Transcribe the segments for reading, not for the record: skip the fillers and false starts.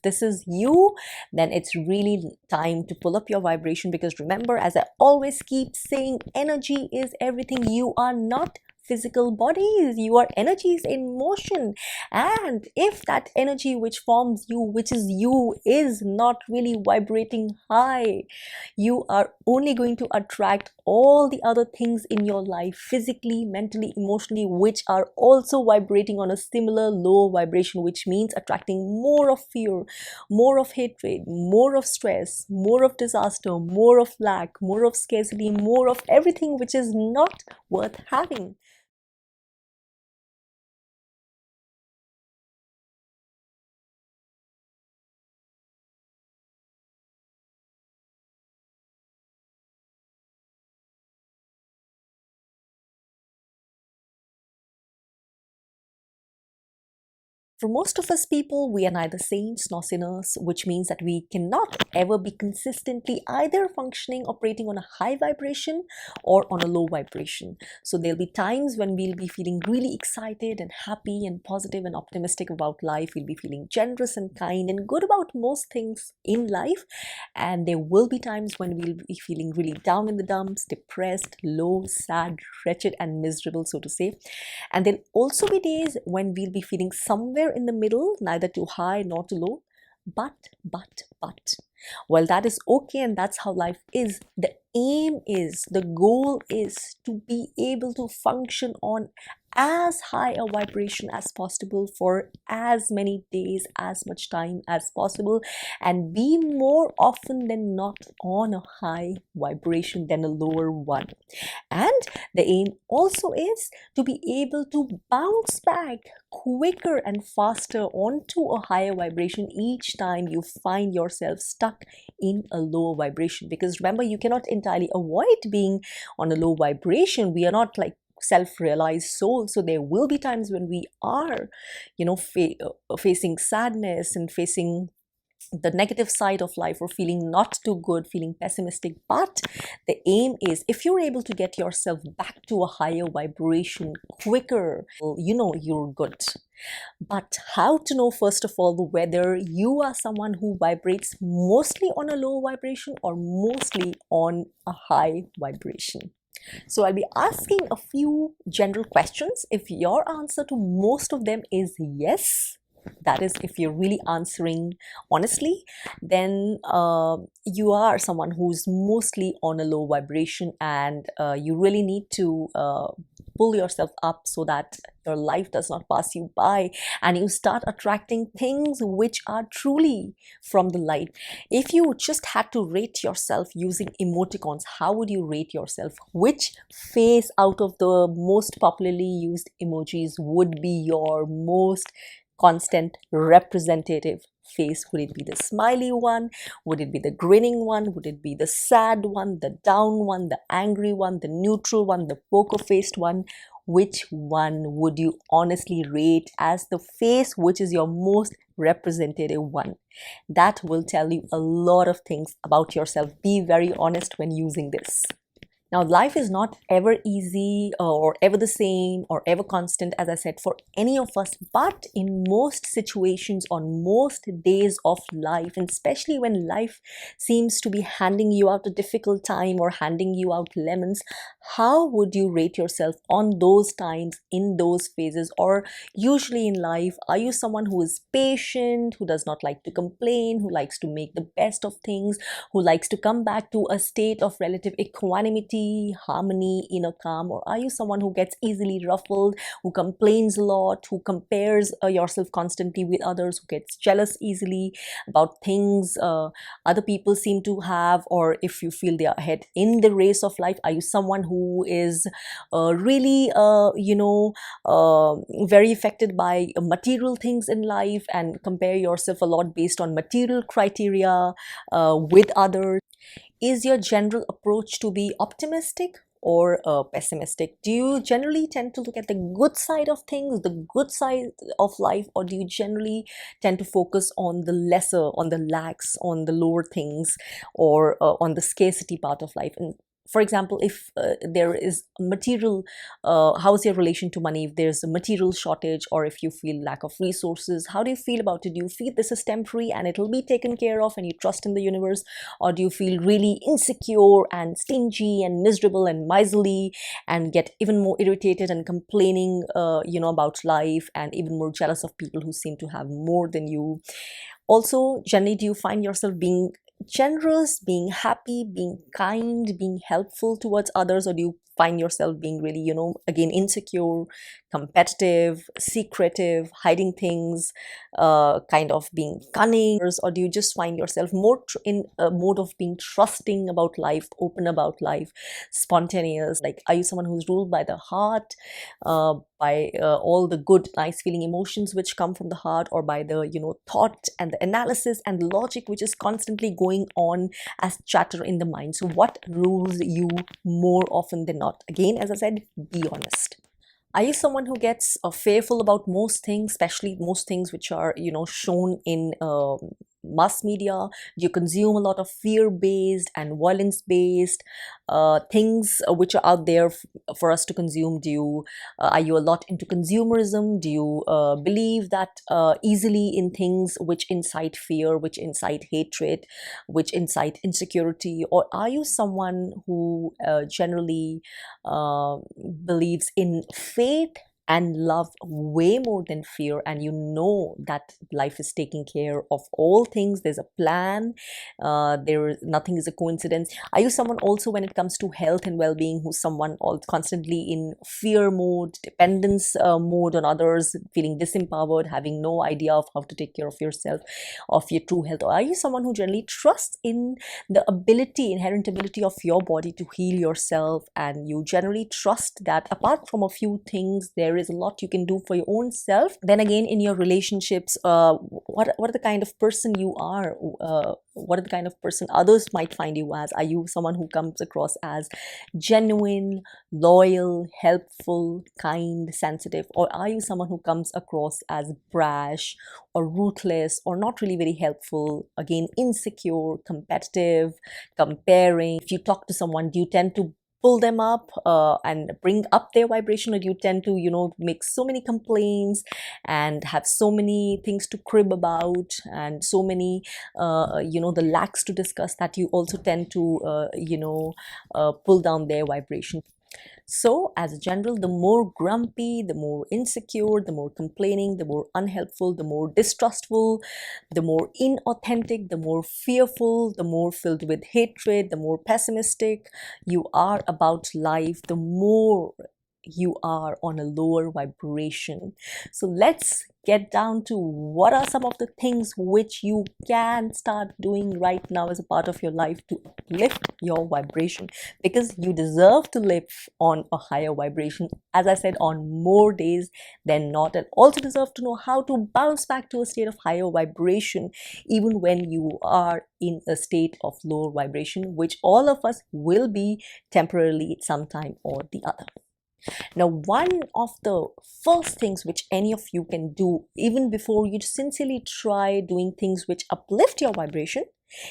this is you, then it's really time to pull up your vibration, because remember, as I always keep saying, energy is everything. You are not physical bodies, you are energies in motion, and if that energy which forms you, which is you, is not really vibrating high, you are only going to attract all the other things in your life, physically, mentally, emotionally, which are also vibrating on a similar low vibration, which means attracting more of fear, more of hatred, more of stress, more of disaster, more of lack, more of scarcity, more of everything which is not worth having. For most of us people, we are neither saints nor sinners, which means that we cannot ever be consistently either functioning, operating on a high vibration or on a low vibration. So there'll be times when we'll be feeling really excited and happy and positive and optimistic about life. We'll be feeling generous and kind and good about most things in life. And there will be times when we'll be feeling really down in the dumps, depressed, low, sad, wretched and miserable, so to say. And there'll also be days when we'll be feeling somewhere in the middle, neither too high nor too low. But, well, that is okay, and that's how life is. The aim is, the goal is to be able to function on as high a vibration as possible for as many days, as much time as possible, and be more often than not on a high vibration than a lower one. And the aim also is to be able to bounce back quicker and faster onto a higher vibration each time you find yourself stuck in a lower vibration. Because remember, you cannot entirely avoid being on a low vibration. We are not like self-realized souls, so there will be times when we are, facing sadness and facing the negative side of life, or feeling not too good, feeling pessimistic. But the aim is, if you're able to get yourself back to a higher vibration quicker, well, you're good. But how to know, first of all, whether you are someone who vibrates mostly on a low vibration or mostly on a high vibration? So I'll be asking a few general questions. If your answer to most of them is yes, that is, if you're really answering honestly, then you are someone who's mostly on a low vibration, and you really need to pull yourself up so that your life does not pass you by and you start attracting things which are truly from the light. If you just had to rate yourself using emoticons, how would you rate yourself? Which face out of the most popularly used emojis would be your most constant representative face? Would it be the smiley one? Would it be the grinning one? Would it be the sad one, the down one, the angry one, the neutral one, the poker faced one? Which one would you honestly rate as the face which is your most representative one? That will tell you a lot of things about yourself. Be very honest when using this. Now, life is not ever easy or ever the same or ever constant, as I said, for any of us. But in most situations, on most days of life, and especially when life seems to be handing you out a difficult time or handing you out lemons, how would you rate yourself on those times, in those phases? Or usually in life, are you someone who is patient, who does not like to complain, who likes to make the best of things, who likes to come back to a state of relative equanimity, harmony, inner calm? Or are you someone who gets easily ruffled, who complains a lot, who compares yourself constantly with others, who gets jealous easily about things other people seem to have, or if you feel they are ahead in the race of life? Are you someone who is really very affected by material things in life and compare yourself a lot based on material criteria with others? Is your general approach to be optimistic or pessimistic? Do you generally tend to look at the good side of things, the good side of life, or do you generally tend to focus on the lesser, on the lacks, on the lower things, or on the scarcity part of life? And for example, if there is material, how's your relation to money? If there's a material shortage, or if you feel lack of resources, how do you feel about it? Do you feel this is temporary and it'll be taken care of and you trust in the universe? Or do you feel really insecure and stingy and miserable and miserly and get even more irritated and complaining, about life, and even more jealous of people who seem to have more than you? Also, generally, do you find yourself being generous, being happy, being kind, being helpful towards others? Or do you find yourself being really, again, insecure, competitive, secretive, hiding things, kind of being cunning? Or do you just find yourself more in a mode of being trusting about life, open about life, spontaneous? Like, are you someone who's ruled by the heart, by all the good, nice feeling emotions which come from the heart, or by the, thought and the analysis and the logic which is constantly going on as chatter in the mind? So what rules you more often than not? Again, as I said, be honest. Are you someone who gets fearful about most things, especially most things which are, shown in mass media? Do you consume a lot of fear-based and violence-based things which are out there for us to consume? Do you are you a lot into consumerism? Do you believe that easily in things which incite fear, which incite hatred, which incite insecurity? Or are you someone who generally believes in faith and love way more than fear, and you know that life is taking care of all things? There's a plan. Nothing is a coincidence. Are you someone also, when it comes to health and well-being, who's someone all constantly in fear mode, dependence mode on others, feeling disempowered, having no idea of how to take care of yourself, of your true health? Or are you someone who generally trusts in the inherent ability of your body to heal yourself, and you generally trust that apart from a few things, there is a lot you can do for your own self? Then again, in your relationships, what are the kind of person you are? What are the kind of person others might find you as? Are you someone who comes across as genuine, loyal, helpful, kind, sensitive? Or are you someone who comes across as brash or ruthless, or not really very helpful, again, insecure, competitive, comparing? If you talk to someone, do you tend to pull them up and bring up their vibration, or do you tend to make so many complaints and have so many things to crib about, and so many the lacks to discuss, that you also tend to pull down their vibration? So as a general, the more grumpy, the more insecure, the more complaining, the more unhelpful, the more distrustful, the more inauthentic, the more fearful, the more filled with hatred, the more pessimistic you are about life, the more you are on a lower vibration. So let's get down to what are some of the things which you can start doing right now as a part of your life to uplift your vibration, because you deserve to live on a higher vibration, as I said, on more days than not, and also deserve to know how to bounce back to a state of higher vibration even when you are in a state of lower vibration, which all of us will be temporarily at some time or the other. Now, one of the first things which any of you can do, even before you sincerely try doing things which uplift your vibration,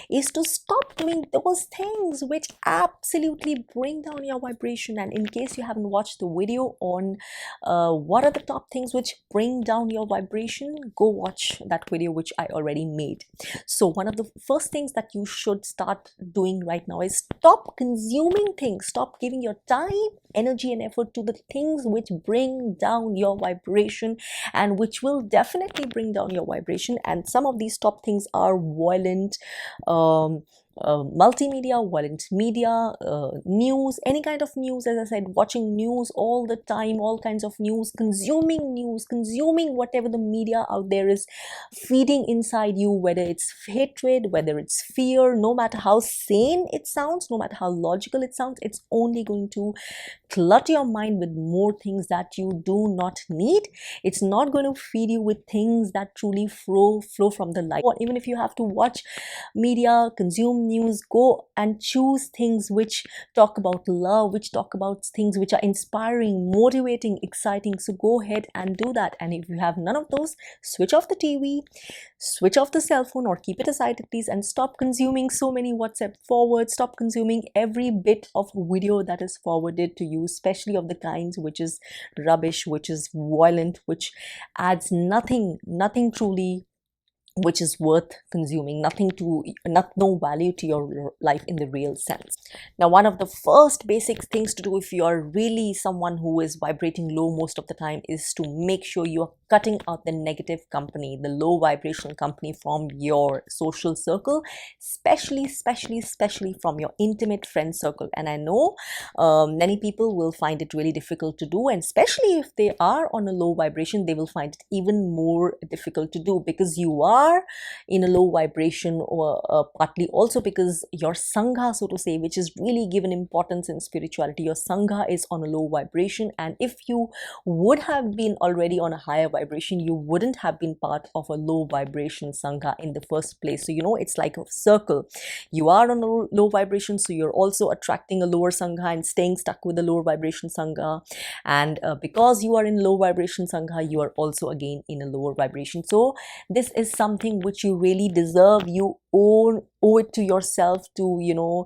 is to stop doing those things which absolutely bring down your vibration. And in case you haven't watched the video on what are the top things which bring down your vibration, go watch that video which I already made. So one of the first things that you should start doing right now is stop consuming things. Stop giving your time, energy and effort to the things which bring down your vibration, and which will definitely bring down your vibration. And some of these top things are violent multimedia, violent media, news, any kind of news. As I said, watching news all the time, all kinds of news, consuming whatever the media out there is feeding inside you, whether it's hatred, whether it's fear. No matter how sane it sounds, no matter how logical it sounds, it's only going to clutter your mind with more things that you do not need. It's not going to feed you with things that truly flow from the light. Even if you have to watch media, consume random news. Go and choose things which talk about love, which talk about things which are inspiring, motivating, exciting. So go ahead and do that. And if you have none of those, switch off the TV, switch off the cell phone, or keep it aside at least, and stop consuming so many WhatsApp forwards. Stop consuming every bit of video that is forwarded to you, especially of the kinds which is rubbish, which is violent, which adds nothing truly which is worth consuming, no value to your life in the real sense. Now, one of the first basic things to do if you are really someone who is vibrating low most of the time is to make sure you are cutting out the negative company, the low vibrational company from your social circle, especially from your intimate friend circle. And I know many people will find it really difficult to do, and especially if they are on a low vibration, they will find it even more difficult to do, because you are in a low vibration, or partly also because your sangha, so to say, which is really given importance in spirituality, your sangha is on a low vibration. And if you would have been already on a higher vibration, you wouldn't have been part of a low vibration sangha in the first place. So you know, it's like a circle. You are on a low vibration, so you're also attracting a lower sangha and staying stuck with the lower vibration sangha. And because you are in low vibration sangha, you are also again in a lower vibration. So this is something which you really deserve. You owe it to yourself to, you know,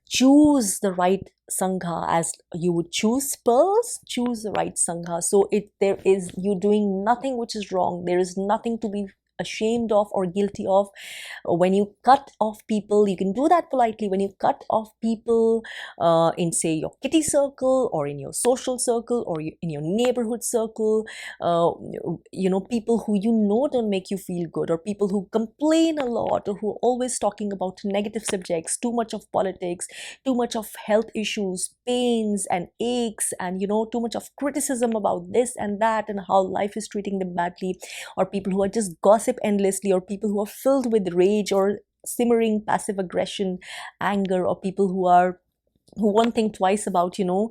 choose the right sangha. As you would choose pearls, choose the right sangha. So you're doing nothing which is wrong. There is nothing to be ashamed of or guilty of. When you cut off people, you can do that politely. When you cut off people in, say, your kitty circle, or in your social circle, or in your neighborhood circle, you know, people who you know don't make you feel good, or people who complain a lot, or who are always talking about negative subjects, too much of politics, too much of health issues, pains and aches, and, you know, too much of criticism about this and that and how life is treating them badly, or people who are just gossip endlessly, or people who are filled with rage or simmering passive aggression, anger, or people who won't think twice about, you know,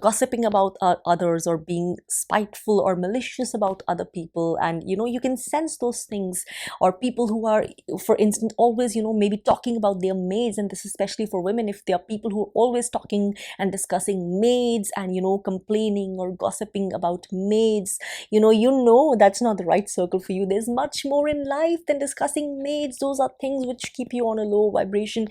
gossiping about others, or being spiteful or malicious about other people. And, you know, you can sense those things. Or people who are, for instance, always, you know, maybe talking about their maids. And this is especially for women. If there are people who are always talking and discussing maids, and, you know, complaining or gossiping about maids, you know that's not the right circle for you. There's much more in life than discussing maids. Those are things which keep you on a low vibration.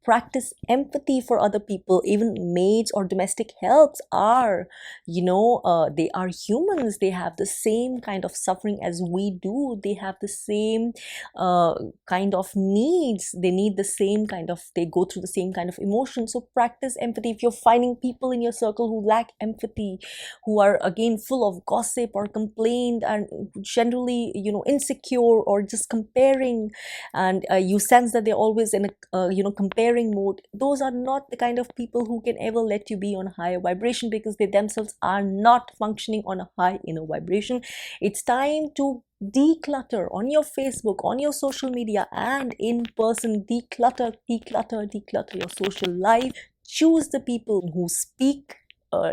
Practice empathy for other people. Even maids or domestic helps are, you know, they are humans. They have the same kind of suffering as we do. They have the same kind of needs. They need the same kind of, they go through the same kind of emotion. So practice empathy. If you're finding people in your circle who lack empathy, who are again full of gossip or complaint, and generally, you know, insecure, or just comparing, and you sense that they're always in a you know, comparing mode, those are not the kind of people who can ever let you be on a higher vibration, because they themselves are not functioning on a high inner vibration. It's time to declutter on your Facebook, on your social media, and in person. Declutter your social life. Choose the people who speak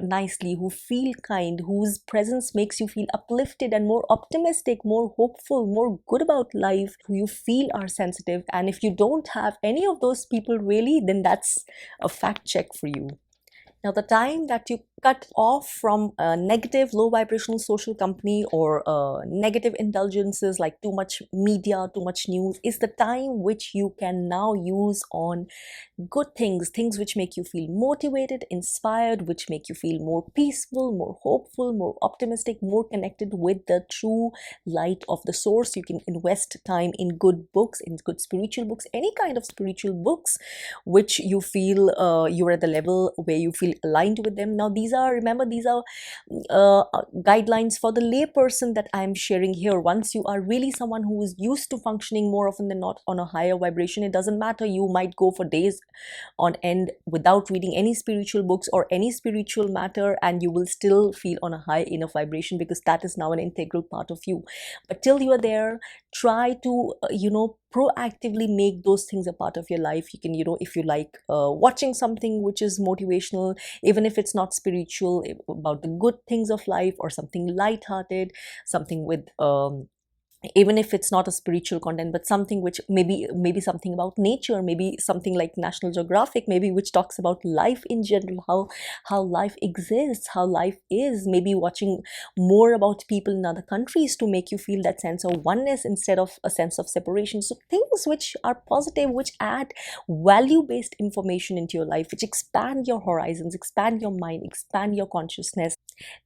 nicely, who feel kind, whose presence makes you feel uplifted and more optimistic, more hopeful, more good about life, who you feel are sensitive. And if you don't have any of those people really, then that's a fact check for you. Now, the time that you cut off from negative, low vibrational social company, or negative indulgences like too much media, too much news, is the time which you can now use on good things, things which make you feel motivated, inspired, which make you feel more peaceful, more hopeful, more optimistic, more connected with the true light of the source. You can invest time in good books, in good spiritual books, any kind of spiritual books which you feel you're at the level where you feel aligned with them. Now, these are guidelines for the layperson that I am sharing here. Once you are really someone who is used to functioning more often than not on a higher vibration, it doesn't matter. You might go for days on end without reading any spiritual books or any spiritual matter, and you will still feel on a high inner vibration, because that is now an integral part of you. But till you are there, try to proactively make those things a part of your life. You can, if you like watching something which is motivational, even if it's not spiritual, about the good things of life, or something light-hearted, something with even if it's not a spiritual content, but something which maybe something about nature, maybe something like National Geographic, maybe which talks about life in general, how life exists, how life is, maybe watching more about people in other countries to make you feel that sense of oneness instead of a sense of separation. So things which are positive, which add value-based information into your life, which expand your horizons, expand your mind, expand your consciousness.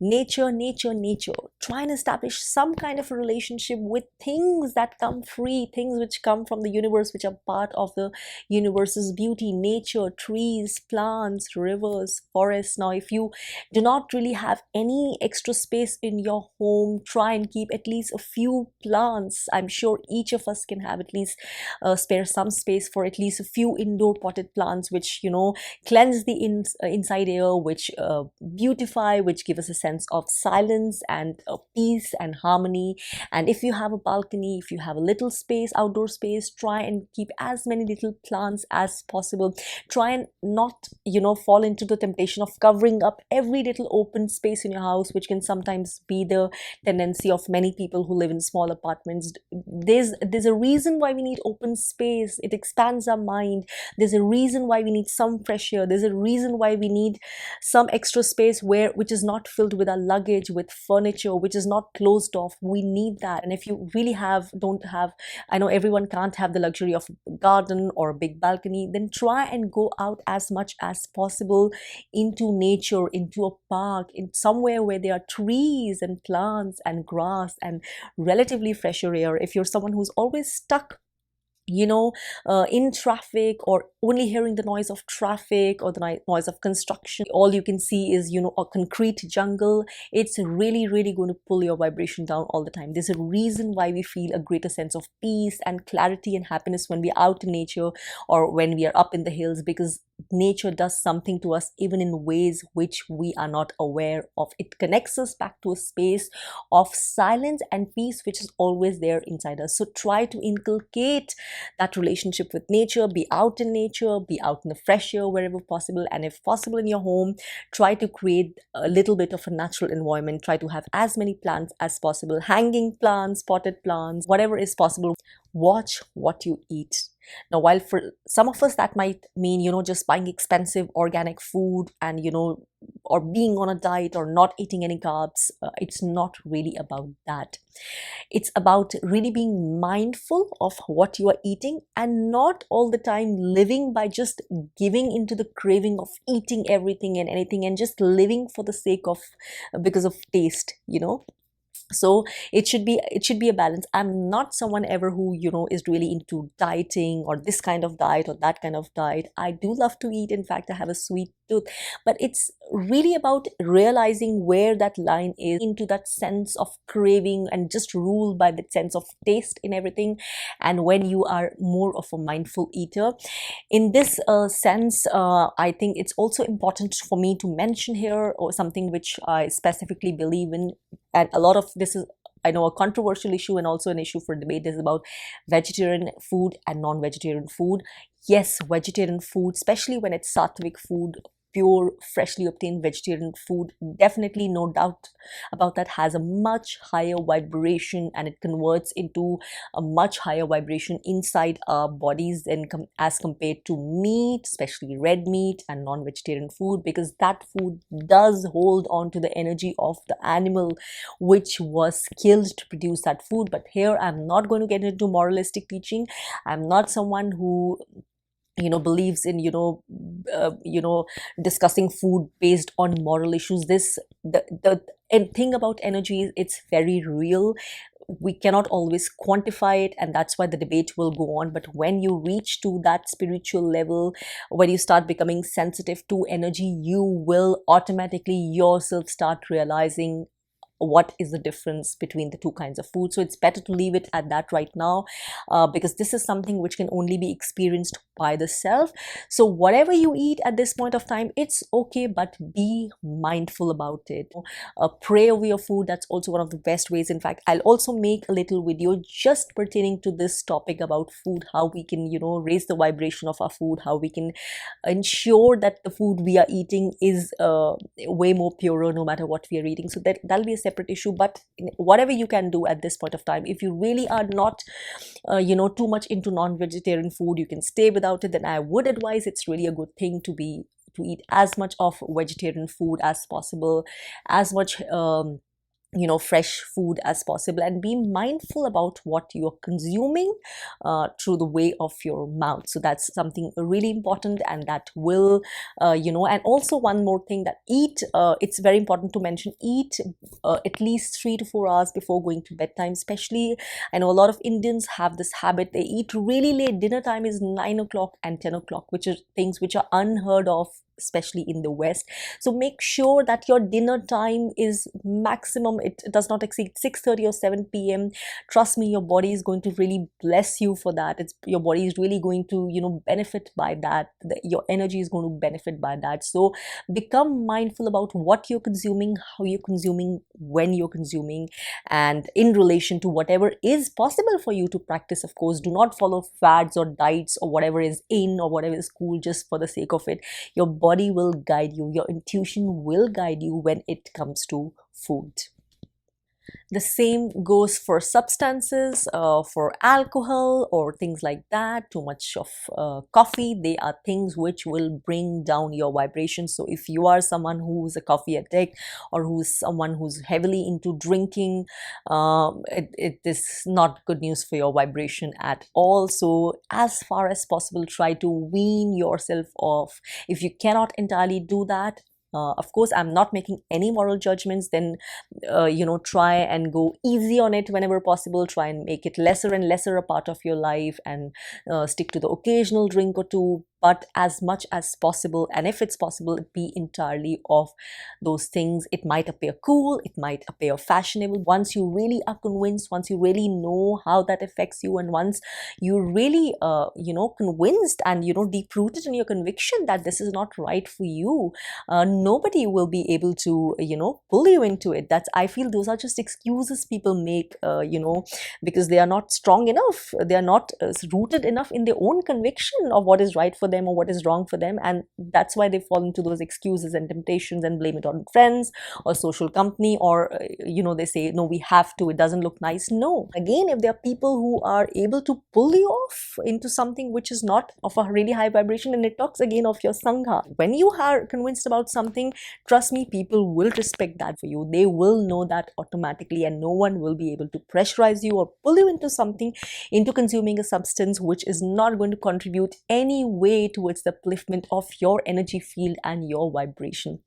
Nature, nature, nature. Try and establish some kind of a relationship with things that come free, things which come from the universe, which are part of the universe's beauty. Nature, trees, plants, rivers, forests. Now, if you do not really have any extra space in your home, try and keep at least a few plants. I'm sure each of us can have at least spare some space for at least a few indoor potted plants, which, you know, cleanse the inside air, which beautify, which give us a sense of silence and peace and harmony. And if you have a balcony, if you have a little space, outdoor space, try and keep as many little plants as possible. Try and not, you know, fall into the temptation of covering up every little open space in your house, which can sometimes be the tendency of many people who live in small apartments. There's a reason why we need open space. It expands our mind. There's a reason why we need some fresh air. There's a reason why we need some extra space which is not filled with our luggage, with furniture, which is not closed off. We need that. And if you really don't have, I know everyone can't have the luxury of a garden or a big balcony, then try and go out as much as possible into nature, into a park, in somewhere where there are trees and plants and grass and relatively fresher air. If you're someone who's always stuck, you know, in traffic, or only hearing the noise of traffic or the noise of construction, all you can see is, you know, a concrete jungle, it's really going to pull your vibration down all the time. There's a reason why we feel a greater sense of peace and clarity and happiness when we're out in nature or when we are up in the hills, because nature does something to us even in ways which we are not aware of. It connects us back to a space of silence and peace which is always there inside us. So try to inculcate that relationship with nature. Be out in nature, be out in the fresh air wherever possible, and if possible in your home, try to create a little bit of a natural environment. Try to have as many plants as possible, hanging plants, potted plants, whatever is possible. Watch what you eat. Now, while for some of us that might mean, you know, just buying expensive organic food and, you know, or being on a diet or not eating any carbs, it's not really about that. It's about really being mindful of what you are eating and not all the time living by just giving into the craving of eating everything and anything and just living for the sake of, because of taste, you know. So it should be a balance. I'm not someone ever who, you know, is really into dieting or this kind of diet or that kind of diet. I do love to eat. In fact, I have a sweet tooth, but it's really about realizing where that line is into that sense of craving and just ruled by that sense of taste in everything, and when you are more of a mindful eater. In this sense, I think it's also important for me to mention here, or something which I specifically believe in, and a lot of this is, I know, a controversial issue and also an issue for debate, is about vegetarian food and non-vegetarian food. Yes, vegetarian food, especially when it's sattvic food, pure, freshly obtained vegetarian food, definitely, no doubt about that, has a much higher vibration, and it converts into a much higher vibration inside our bodies than as compared to meat, especially red meat and non-vegetarian food, because that food does hold on to the energy of the animal which was killed to produce that food. But here I'm not going to get into moralistic teaching. I'm not someone who, you know, believes in, you know, discussing food based on moral issues. The thing about energy is it's very real. We cannot always quantify it, and that's why the debate will go on. But when you reach to that spiritual level, when you start becoming sensitive to energy, you will automatically yourself start realizing what is the difference between the two kinds of food. So it's better to leave it at that right now, because this is something which can only be experienced by the self. So whatever you eat at this point of time, it's okay, but be mindful about it. Pray over your food. That's also one of the best ways. In fact, I'll also make a little video just pertaining to this topic about food, how we can, you know, raise the vibration of our food, how we can ensure that the food we are eating is way more purer no matter what we are eating. So that'll be a separate issue, but whatever you can do at this point of time, if you really are not too much into non-vegetarian food, you can stay without it, then I would advise it's really a good thing to eat as much of vegetarian food as possible, as much fresh food as possible, and be mindful about what you're consuming through the way of your mouth. So that's something really important, and that will and also one more thing, that it's very important to mention, eat at least 3 to 4 hours before going to bedtime. Especially, I know a lot of Indians have this habit, they eat really late. Dinner time is 9 o'clock and 10 o'clock, which are things which are unheard of, especially in the West. So make sure that your dinner time is maximum, it does not exceed 6:30 or 7 p.m. Trust me, your body is going to really bless you for that. Your body is really going to benefit by that. Your energy is going to benefit by that. So become mindful about what you're consuming, how you're consuming, when you're consuming, and in relation to whatever is possible for you to practice. Of course, do not follow fads or diets or whatever is in or whatever is cool just for the sake of it. Your body will guide you, your intuition will guide you when it comes to food. The same goes for substances, for alcohol or things like that. Too much of coffee, they are things which will bring down your vibration. So if you are someone who's a coffee addict, or who's someone who's heavily into drinking, it is not good news for your vibration at all. So as far as possible, try to wean yourself off. If you cannot entirely do that, of course, I'm not making any moral judgments, then try and go easy on it whenever possible. Try and make it lesser and lesser a part of your life, and stick to the occasional drink or two, but as much as possible, and if it's possible, be entirely off those things. It might appear cool, it might appear fashionable. Once you really are convinced, once you really know how that affects you, and once you're really convinced and deep rooted in your conviction that this is not right for you, nobody will be able to pull you into it. I feel those are just excuses people make because they are not strong enough, they are not rooted enough in their own conviction of what is right for them or what is wrong for them, and that's why they fall into those excuses and temptations and blame it on friends or social company, or they say, no, we have to, it doesn't look nice. No, again, if there are people who are able to pull you off into something which is not of a really high vibration, and it talks again of your sangha. When you are convinced about something, trust me, people will respect that for you. They will know that automatically, and no one will be able to pressurize you or pull you into something, into consuming a substance which is not going to contribute any way towards the upliftment of your energy field and your vibration.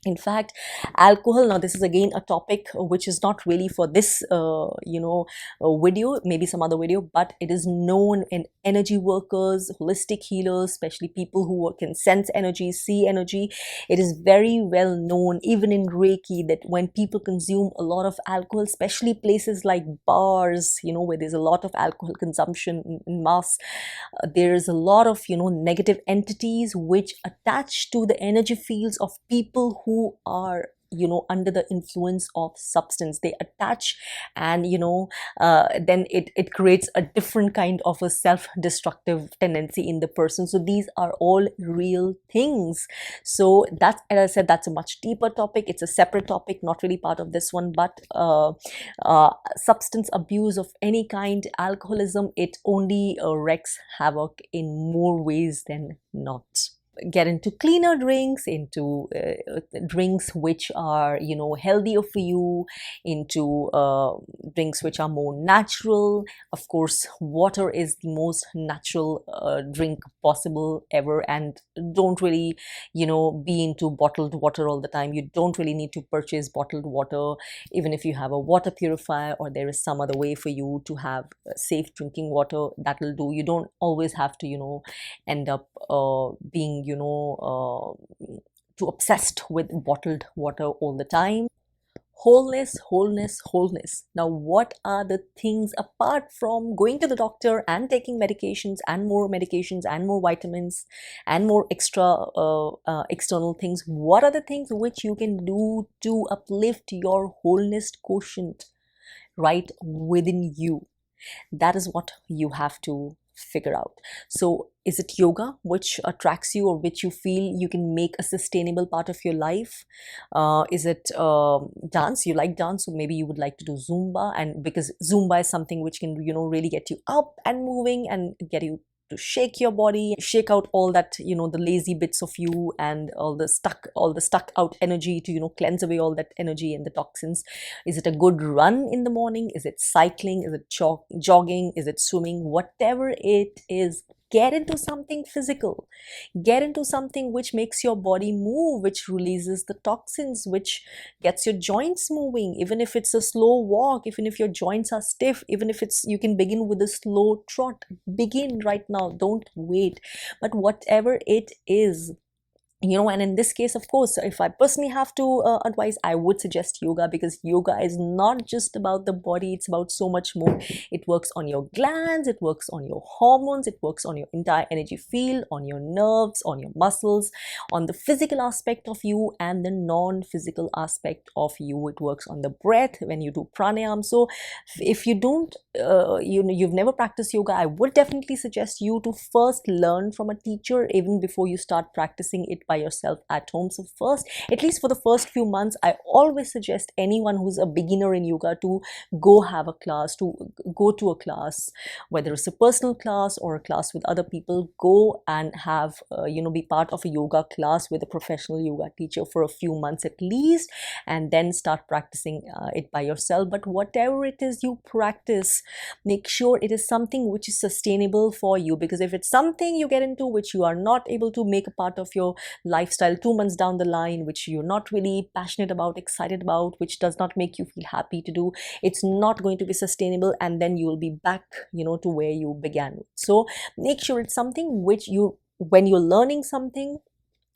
In fact, alcohol, now this is again a topic which is not really for this video, maybe some other video, but it is known in energy workers, holistic healers, especially people who can sense energy, see energy. It is very well known, even in Reiki, that when people consume a lot of alcohol, especially places like bars, where there's a lot of alcohol consumption in mass, there is a lot of negative entities which attach to the energy fields of people who are under the influence of substance. They attach, and then it creates a different kind of a self-destructive tendency in the person. So these are all real things. So that's, as I said, that's a much deeper topic. It's a separate topic, not really part of this one. But substance abuse of any kind, alcoholism, it only wreaks havoc in more ways than not. Get into cleaner drinks, into drinks which are healthier for you, into drinks which are more natural. Of course, water is the most natural drink possible ever, and don't really be into bottled water all the time. You don't really need to purchase bottled water. Even if you have a water purifier, or there is some other way for you to have safe drinking water, that will do. You don't always have to end up being too obsessed with bottled water all the time. Wholeness, wholeness, wholeness. Now, what are the things apart from going to the doctor and taking medications and more vitamins and more extra external things? What are the things which you can do to uplift your wholeness quotient right within you? That is what you have to figure out. So is it yoga which attracts you, or which you feel you can make a sustainable part of your life? Is it dance? You like dance, so maybe you would like to do Zumba, and because Zumba is something which can, you know, really get you up and moving and get you to shake your body, shake out all that, you know, the lazy bits of you and all the stuck out energy, to, you know, cleanse away all that energy and the toxins. Is it a good run in the morning? Is it cycling? Is it jogging? Is it swimming? Whatever it is, get into something physical. Get into something which makes your body move, which releases the toxins, which gets your joints moving. Even if it's a slow walk, even if your joints are stiff, even if it's, you can begin with a slow trot. Begin right now, don't wait. But whatever it is, you know, and in this case, of course, if I personally have to advise, I would suggest yoga, because yoga is not just about the body, it's about so much more. It works on your glands, it works on your hormones, it works on your entire energy field, on your nerves, on your muscles, on the physical aspect of you and the non-physical aspect of you. It works on the breath when you do pranayama. So if you don't, you've never practiced yoga, I would definitely suggest you to first learn from a teacher even before you start practicing it by yourself at home. So first, at least for the first few months, I always suggest anyone who's a beginner in yoga to go have a class, to go to a class, whether it's a personal class or a class with other people. Go and have, be part of a yoga class with a professional yoga teacher for a few months at least, and then start practicing it by yourself. But whatever it is you practice, make sure it is something which is sustainable for you, because if it's something you get into which you are not able to make a part of your lifestyle 2 months down the line, which you're not really passionate about, excited about, which does not make you feel happy to do, it's not going to be sustainable, and then you will be back, to where you began. So make sure it's something which when you're learning something,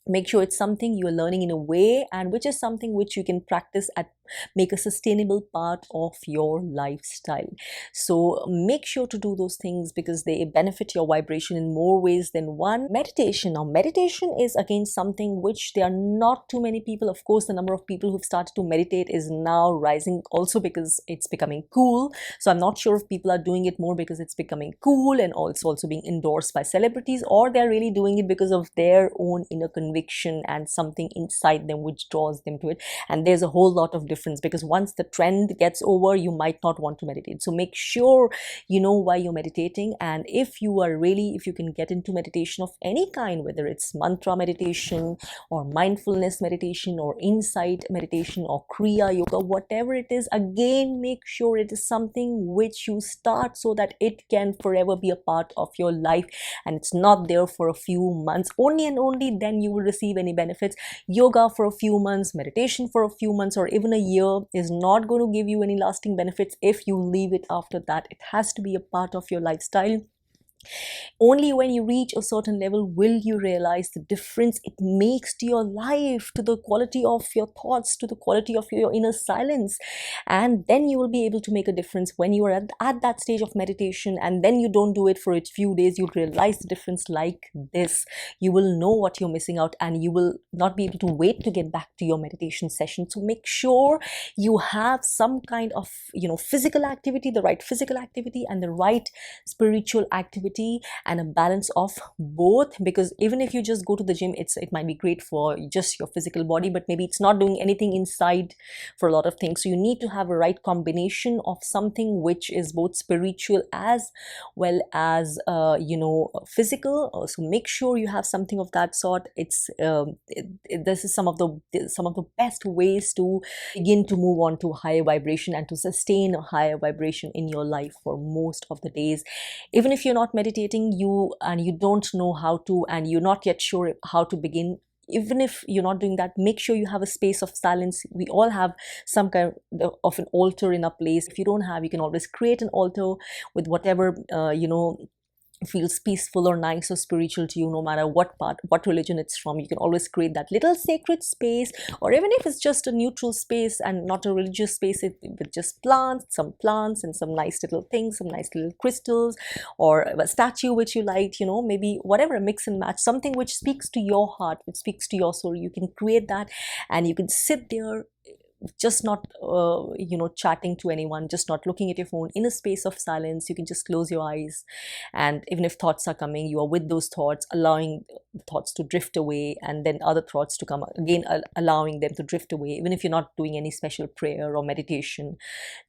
make sure it's something you're learning in a way, and which is something which you can practice at, make a sustainable part of your lifestyle. So make sure to do those things, because they benefit your vibration in more ways than one. Meditation. Now, meditation is again something which there are not too many people. Of course, the number of people who've started to meditate is now rising, also because it's becoming cool. So I'm not sure if people are doing it more because it's becoming cool and also being endorsed by celebrities, or they're really doing it because of their own inner conviction and something inside them which draws them to it. And there's a whole lot of difference, because once the trend gets over, you might not want to meditate. So make sure you know why you're meditating. And if you can get into meditation of any kind, whether it's mantra meditation or mindfulness meditation or insight meditation or kriya yoga, whatever it is, again, make sure it is something which you start so that it can forever be a part of your life, and it's not there for a few months only, and only then you will receive any benefits. Yoga for a few months, meditation for a few months, or even a year is not going to give you any lasting benefits if you leave it after that. It has to be a part of your lifestyle. Only when you reach a certain level will you realize the difference it makes to your life, to the quality of your thoughts, to the quality of your inner silence. And then you will be able to make a difference when you are at that stage of meditation, and then you don't do it for a few days. You'll realize the difference like this. You will know what you're missing out, and you will not be able to wait to get back to your meditation session. So make sure you have some kind of, physical activity, the right physical activity and the right spiritual activity, and a balance of both. Because even if you just go to the gym, it might be great for just your physical body, but maybe it's not doing anything inside for a lot of things. So you need to have a right combination of something which is both spiritual as well as physical. So make sure you have something of that sort. This is some of the best ways to begin to move on to higher vibration and to sustain a higher vibration in your life for most of the days. Even if you're not meditating, you don't know how to, and you're not yet sure how to begin, even if you're not doing that, make sure you have a space of silence. We all have some kind of an altar in a place. If you don't have, you can always create an altar with whatever feels peaceful or nice or spiritual to you, no matter what religion it's from. You can always create that little sacred space, or even if it's just a neutral space and not a religious space, with just some plants and some nice little things, some nice little crystals, or a statue which you like, maybe whatever, mix and match, something which speaks to your heart, which speaks to your soul. You can create that, and you can sit there just not chatting to anyone, just not looking at your phone, in a space of silence. You can just close your eyes, and even if thoughts are coming, you are with those thoughts, allowing the thoughts to drift away, and then other thoughts to come again, allowing them to drift away. Even if you're not doing any special prayer or meditation,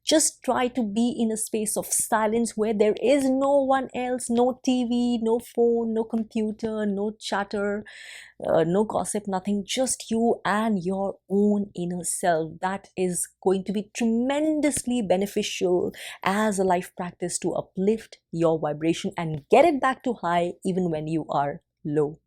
just try to be in a space of silence where there is no one else, no TV, no phone, no computer, no chatter, no gossip, nothing, just you and your own inner self. That is going to be tremendously beneficial as a life practice to uplift your vibration and get it back to high even when you are low.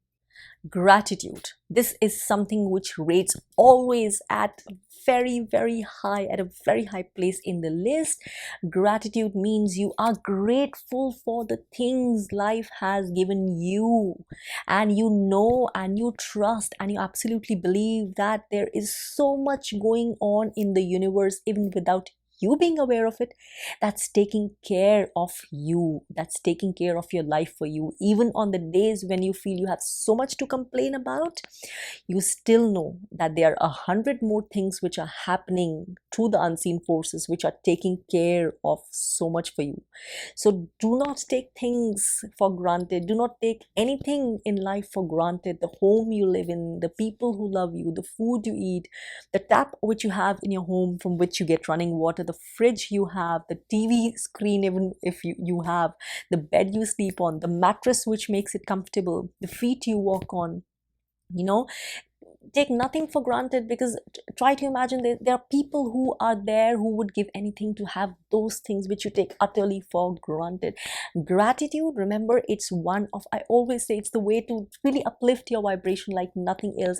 Gratitude. This is something which rates always at very high, at a very high place in the list. Gratitude means you are grateful for the things life has given you, and you know, and you trust, and you absolutely believe that there is so much going on in the universe, even without you being aware of it, that's taking care of you, that's taking care of your life for you. Even on the days when you feel you have so much to complain about, you still know that there are 100 more things which are happening through the unseen forces, which are taking care of so much for you. So do not take things for granted. Do not take anything in life for granted. The home you live in, the people who love you, the food you eat, the tap which you have in your home from which you get running water, the fridge you have, the TV screen, even if you have, the bed you sleep on, the mattress which makes it comfortable, the feet you walk on. Take nothing for granted, because try to imagine that there are people who are there who would give anything to have those things which you take utterly for granted. Gratitude, remember, it's one of, I always say, it's the way to really uplift your vibration like nothing else.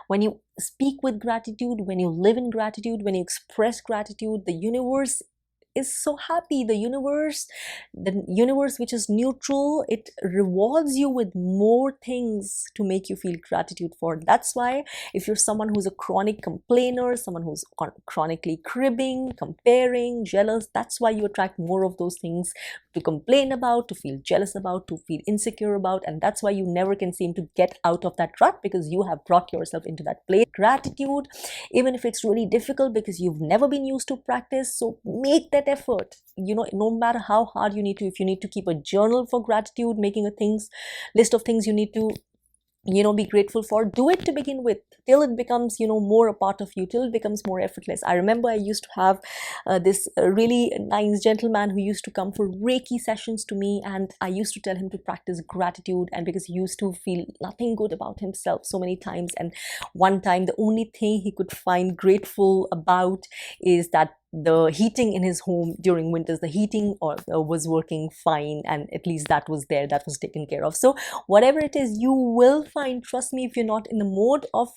When you speak with gratitude, when you live in gratitude, when you express gratitude, the universe is so happy. The universe which is neutral, it rewards you with more things to make you feel gratitude for. That's why if you're someone who's a chronic complainer, someone who's chronically cribbing, comparing, jealous, that's why you attract more of those things to complain about, to feel jealous about, to feel insecure about. And that's why you never can seem to get out of that rut, because you have brought yourself into that place. Gratitude, even if it's really difficult because you've never been used to practice, so make that effort. No matter how hard you need to, if you need to keep a journal for gratitude, making a list of things you need to be grateful for, do it to begin with, till it becomes more a part of you, till it becomes more effortless. I remember I used to have this really nice gentleman who used to come for Reiki sessions to me, and I used to tell him to practice gratitude, and because he used to feel nothing good about himself so many times, and one time the only thing he could find grateful about is that the heating in his home during winters, the heating was working fine, and at least that was there, that was taken care of. So whatever it is, you will find, trust me, if you're not in the mode of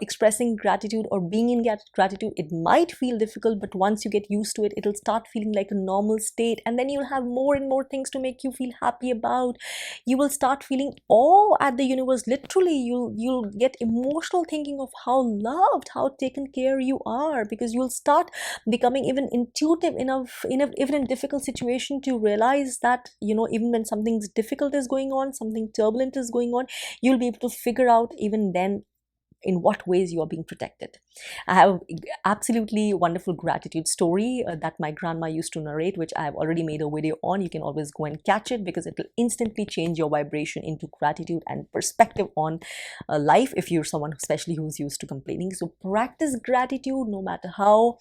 expressing gratitude or being in gratitude, it might feel difficult, but once you get used to it, it'll start feeling like a normal state, and then you'll have more and more things to make you feel happy about. You will start feeling awe at the universe. Literally, you'll get emotional thinking of how loved, how taken care you are, because you'll start becoming even intuitive enough, even in difficult situation, to realize that even when something difficult is going on, something turbulent is going on, you'll be able to figure out even then in what ways you are being protected. I have absolutely wonderful gratitude story that my grandma used to narrate, which I have already made a video on. You can always go and catch it, because it will instantly change your vibration into gratitude and perspective on life, if you're someone especially who's used to complaining. So practice gratitude no matter how.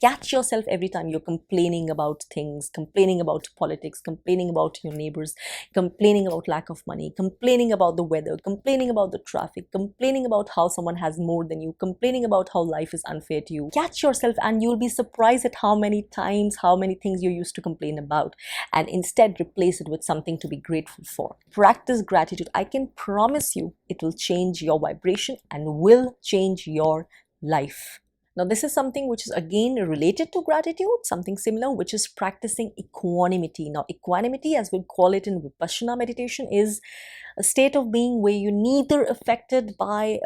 Catch yourself every time you're complaining about things, complaining about politics, complaining about your neighbors, complaining about lack of money, complaining about the weather, complaining about the traffic, complaining about how someone has more than you, complaining about how life is unfair to you. Catch yourself, and you'll be surprised at how many things you used to complain about, and instead replace it with something to be grateful for. Practice gratitude. I can promise you it will change your vibration and will change your life. Now, this is something which is again related to gratitude, something similar, which is practicing equanimity. Now, equanimity, as we call it in Vipassana meditation, is a state of being where you're neither affected by,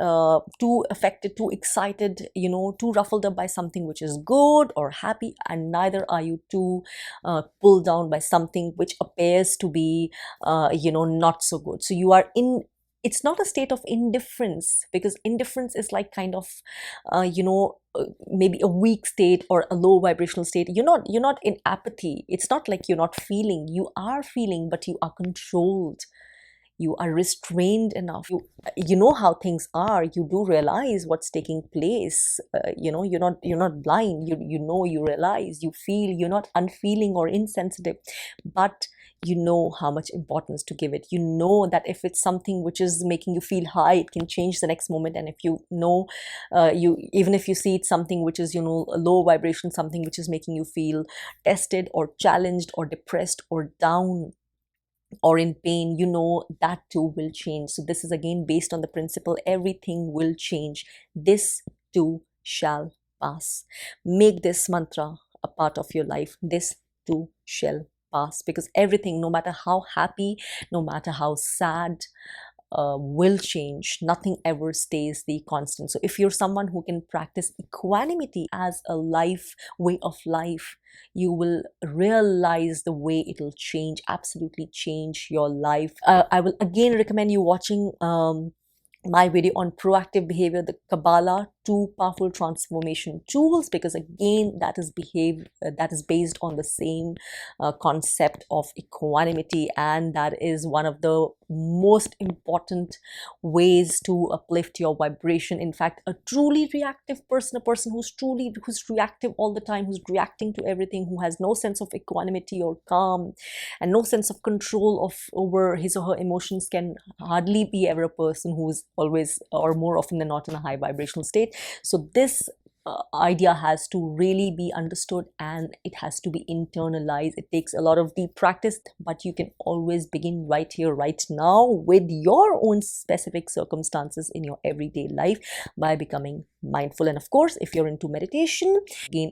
too affected, too excited, too ruffled up by something which is good or happy, and neither are you too pulled down by something which appears to be, not so good. So you are in it's not a state of indifference, because indifference is like kind of maybe a weak state or a low vibrational state. You're not in apathy. It's not like you're not feeling. You are feeling, but you are controlled. You are restrained enough. You know how things are. You do realize what's taking place. You're not blind. You realize, you feel. You're not unfeeling or insensitive, but you know how much importance to give it. You know that if it's something which is making you feel high, it can change the next moment. And if you know, even if you see it's something which is a low vibration, something which is making you feel tested or challenged or depressed or down or in pain, you know that too will change. So this is again based on the principle, everything will change. This too shall pass. Make this mantra a part of your life. This too shall pass, because everything, no matter how happy, no matter how sad, will change. Nothing ever stays the constant. So if you're someone who can practice equanimity as a way of life, you will realize the way it'll absolutely change your life. I will again recommend you watching my video on proactive behavior, the Kabbalah, 2 powerful transformation tools, because again that is based on the same concept of equanimity, and that is one of the most important ways to uplift your vibration. In fact, a truly reactive person, a person who's reactive all the time, who's reacting to everything, who has no sense of equanimity or calm and no sense of control over his or her emotions, can hardly be ever a person who is always or more often than not in a high vibrational state. So this idea has to really be understood, and it has to be internalized. It takes a lot of deep practice, but you can always begin right here, right now, with your own specific circumstances in your everyday life by becoming mindful. And of course, if you're into meditation, again,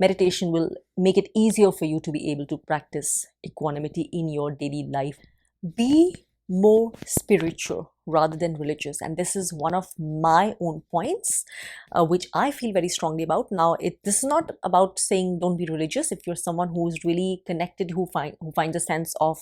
meditation will make it easier for you to be able to practice equanimity in your daily life. Be more spiritual rather than religious, and this is one of my own points which I feel very strongly about. Now, this is not about saying don't be religious. If you're someone who is really connected, who finds a sense of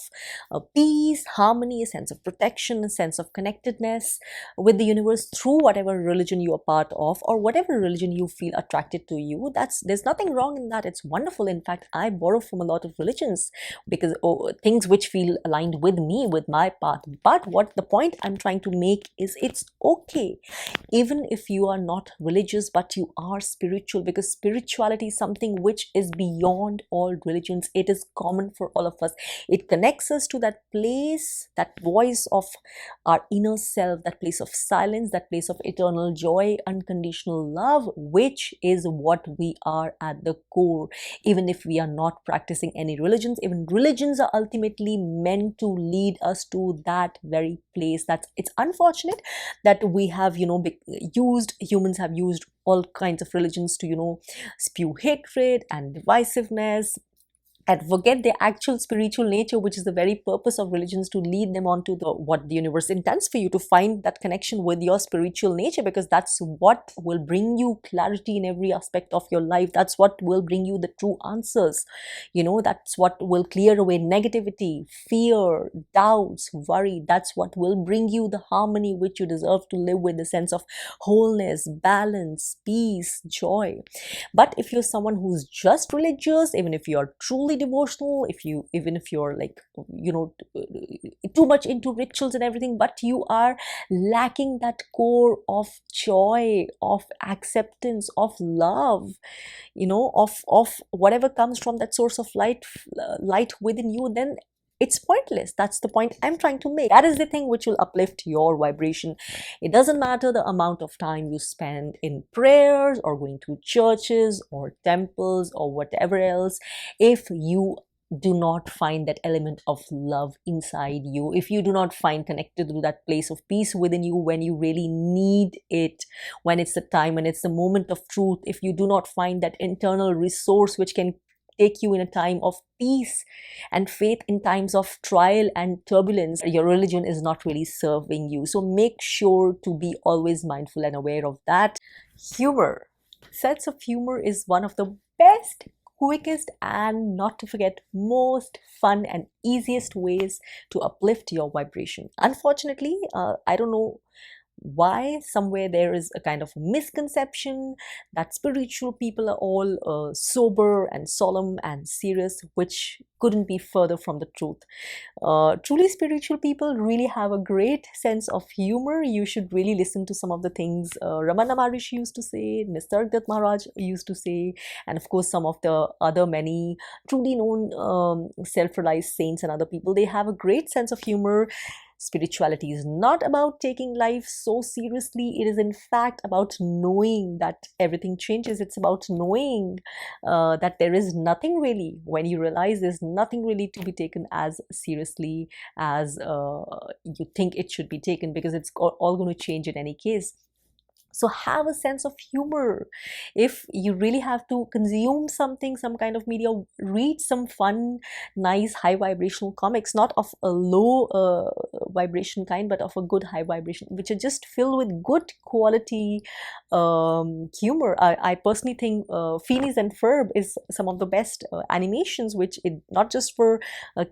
peace, harmony, a sense of protection, a sense of connectedness with the universe through whatever religion you are part of, or whatever religion you feel attracted to you, there's nothing wrong in that. It's wonderful. In fact, I borrow from a lot of religions because things which feel aligned with me, with my path. But what the point I'm trying to make is, it's okay even if you are not religious but you are spiritual, because spirituality is something which is beyond all religions. It is common for all of us. It connects us to that place, that voice of our inner self, that place of silence, that place of eternal joy, unconditional love, which is what we are at the core. Even if we are not practicing any religions, even religions are ultimately meant to lead us to that very place. It's unfortunate that we have humans have used all kinds of religions to spew hatred and divisiveness and forget their actual spiritual nature, which is the very purpose of religions, to lead them on to what the universe intends for you, to find that connection with your spiritual nature, because that's what will bring you clarity in every aspect of your life. That's what will bring you the true answers. That's what will clear away negativity, fear, doubts, worry. That's what will bring you the harmony which you deserve to live with, the sense of wholeness, balance, peace, joy. But if you're someone who's just religious, even if you're truly devotional, even if you're too much into rituals and everything, but you are lacking that core of joy, of acceptance, of love, of whatever comes from that source of light within you, then it's pointless. That's the point I'm trying to make. That is the thing which will uplift your vibration. It doesn't matter the amount of time you spend in prayers or going to churches or temples or whatever else. If you do not find that element of love inside you, if you do not find connected to that place of peace within you when you really need it, when it's the time, when it's the moment of truth, if you do not find that internal resource which can take you in a time of peace and faith in times of trial and turbulence, your religion is not really serving you. So make sure to be always mindful and aware of that. Humor. Sense of humor is one of the best quickest and, not to forget, most fun and easiest ways to uplift your vibration. Unfortunately, I don't know why, somewhere there is a kind of misconception that spiritual people are all sober and solemn and serious, which couldn't be further from the truth. Truly spiritual people really have a great sense of humor. You should really listen to some of the things Ramana Maharishi used to say, Nisargadatta Maharaj used to say, and of course some of the other many truly known self-realized saints and other people. They have a great sense of humor. Spirituality is not about taking life so seriously. It is in fact about knowing that everything changes. It's about knowing that there is nothing really, when you realize there's nothing really to be taken as seriously as you think it should be taken, because it's all going to change in any case. So have a sense of humor. If you really have to consume something, some kind of media, read some fun, nice, high vibrational comics, not of a low vibration kind, but of a good high vibration, which are just filled with good quality humor. I personally think Phineas and Ferb is some of the best animations, which not just for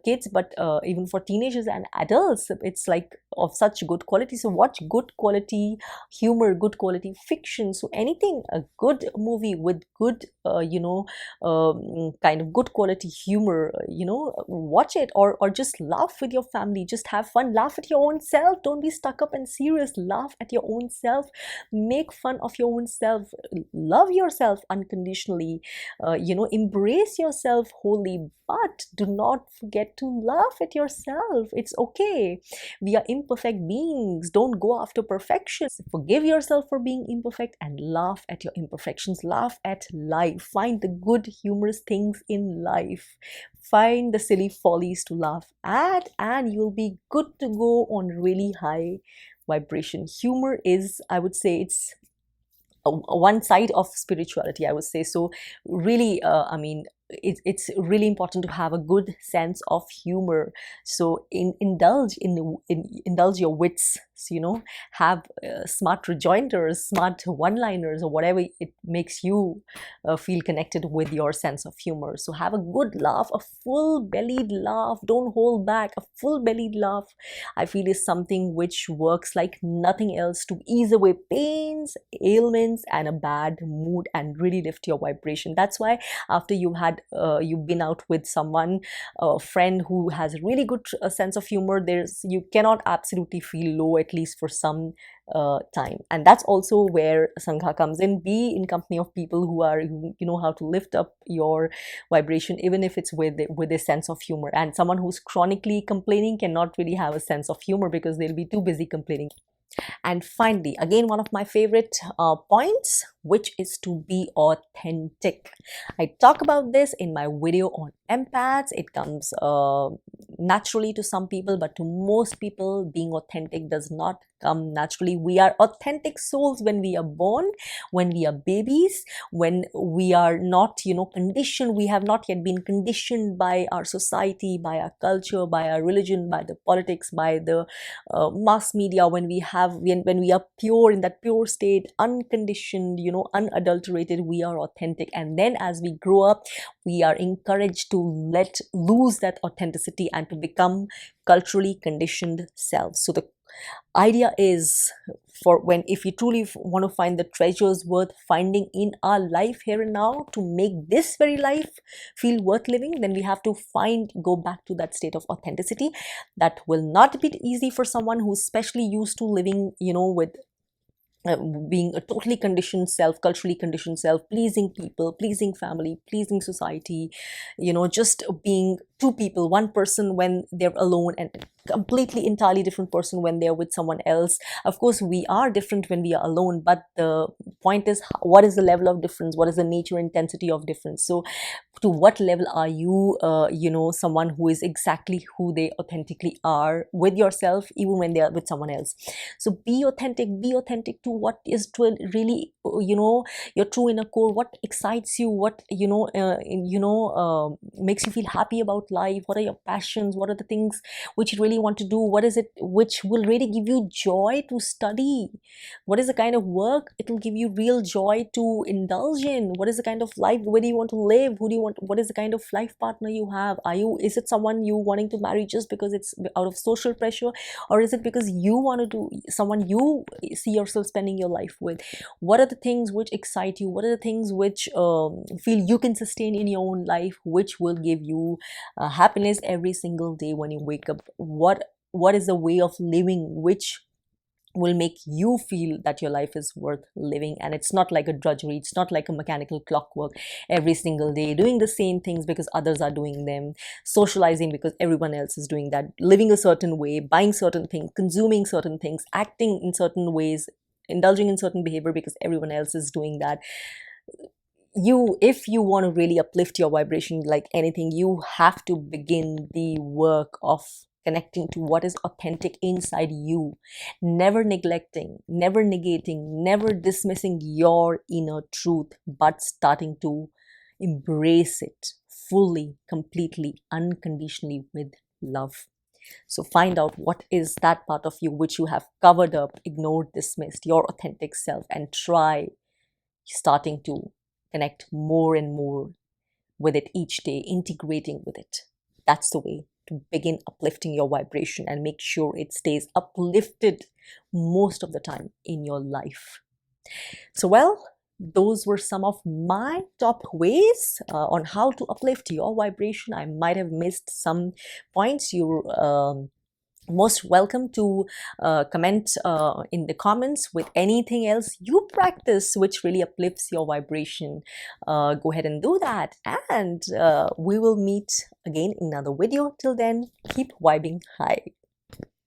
kids, but even for teenagers and adults. It's like of such good quality. So watch good quality humor, good quality fiction. So anything, a good movie with good kind of good quality humor, watch it, or just laugh with your family. Just have fun, laugh at your own self. Don't be stuck up and serious. Laugh at your own self, make fun of your own self, love yourself unconditionally, embrace yourself wholly, but do not forget to laugh at yourself. It's okay. We are imperfect beings. Don't go after perfection. Forgive yourself for being imperfect and laugh at your imperfections. Laugh at life. Find the good, humorous things in life. Find the silly follies to laugh at, and you'll be good to go on really high vibration. Humor is, I would say, it's one side of spirituality, I would say. So really, it's really important to have a good sense of humor. So indulge your wits. So, have smart rejoinders, smart one-liners, or whatever it makes you feel connected with your sense of humor. So have a good laugh, a full-bellied laugh. Don't hold back. A full-bellied laugh, I feel, is something which works like nothing else to ease away pains, ailments, and a bad mood, and really lift your vibration. That's why after you've been out with someone, a friend who has a really good sense of humor, you cannot absolutely feel low, at least for some time. And that's also where Sangha comes in. Be in company of people who know how to lift up your vibration, even if it's with a sense of humor. And someone who's chronically complaining cannot really have a sense of humor, because they'll be too busy complaining. And finally, again, one of my favorite points, which is to be authentic. I talk about this in my video on empaths. It comes naturally to some people, but to most people, being authentic does not come naturally. We are authentic souls when we are born, when we are babies, when we are not, conditioned. We have not yet been conditioned by our society, by our culture, by our religion, by the politics, by the mass media. When we are pure, in that pure state, unconditioned, unadulterated, we are authentic. And then as we grow up, we are encouraged to let loose that authenticity and to become culturally conditioned selves. So the idea is, if you truly want to find the treasures worth finding in our life here and now, to make this very life feel worth living, then we have to go back to that state of authenticity. That will not be easy for someone who's especially used to living, with being a totally conditioned self, culturally conditioned self, pleasing people, pleasing family, pleasing society, just being two people, one person when they're alone, and completely entirely different person when they're with someone else. Of course, we are different when we are alone, but the point is, what is the level of difference? What is the nature, intensity of difference? So to what level are you, someone who is exactly who they authentically are with yourself, even when they are with someone else? So be authentic to what is really, your true inner core, what excites you, what makes you feel happy about life. What are your passions? What are the things which you really want to do? What is it which will really give you joy to study? What is the kind of work it will give you real joy to indulge in? What is the kind of life, where do you want to live, who do you want, what is the kind of life partner you have? Is it someone you wanting to marry just because it's out of social pressure, or is it because you want to do someone you see yourself spending your life with? What are the things which excite you? What are the things which feel you can sustain in your own life, which will give you happiness every single day when you wake up? What is the way of living which will make you feel that your life is worth living? And it's not like a drudgery, it's not like a mechanical clockwork every single day, doing the same things because others are doing them, socializing because everyone else is doing that, living a certain way, buying certain things, consuming certain things, acting in certain ways, indulging in certain behavior because everyone else is doing that. If you want to really uplift your vibration, like anything, you have to begin the work of connecting to what is authentic inside you, never neglecting, never negating, never dismissing your inner truth, but starting to embrace it fully, completely, unconditionally with love. So find out what is that part of you which you have covered up, ignored, dismissed, your authentic self, and try starting to connect more and more with it each day, integrating with it. That's the way to begin uplifting your vibration and make sure it stays uplifted most of the time in your life. So, well, those were some of my top ways on how to uplift your vibration. I might have missed some points. You're most welcome to comment in the comments with anything else you practice which really uplifts your vibration. Go ahead and do that, and we will meet again in another video. Till then, keep vibing high.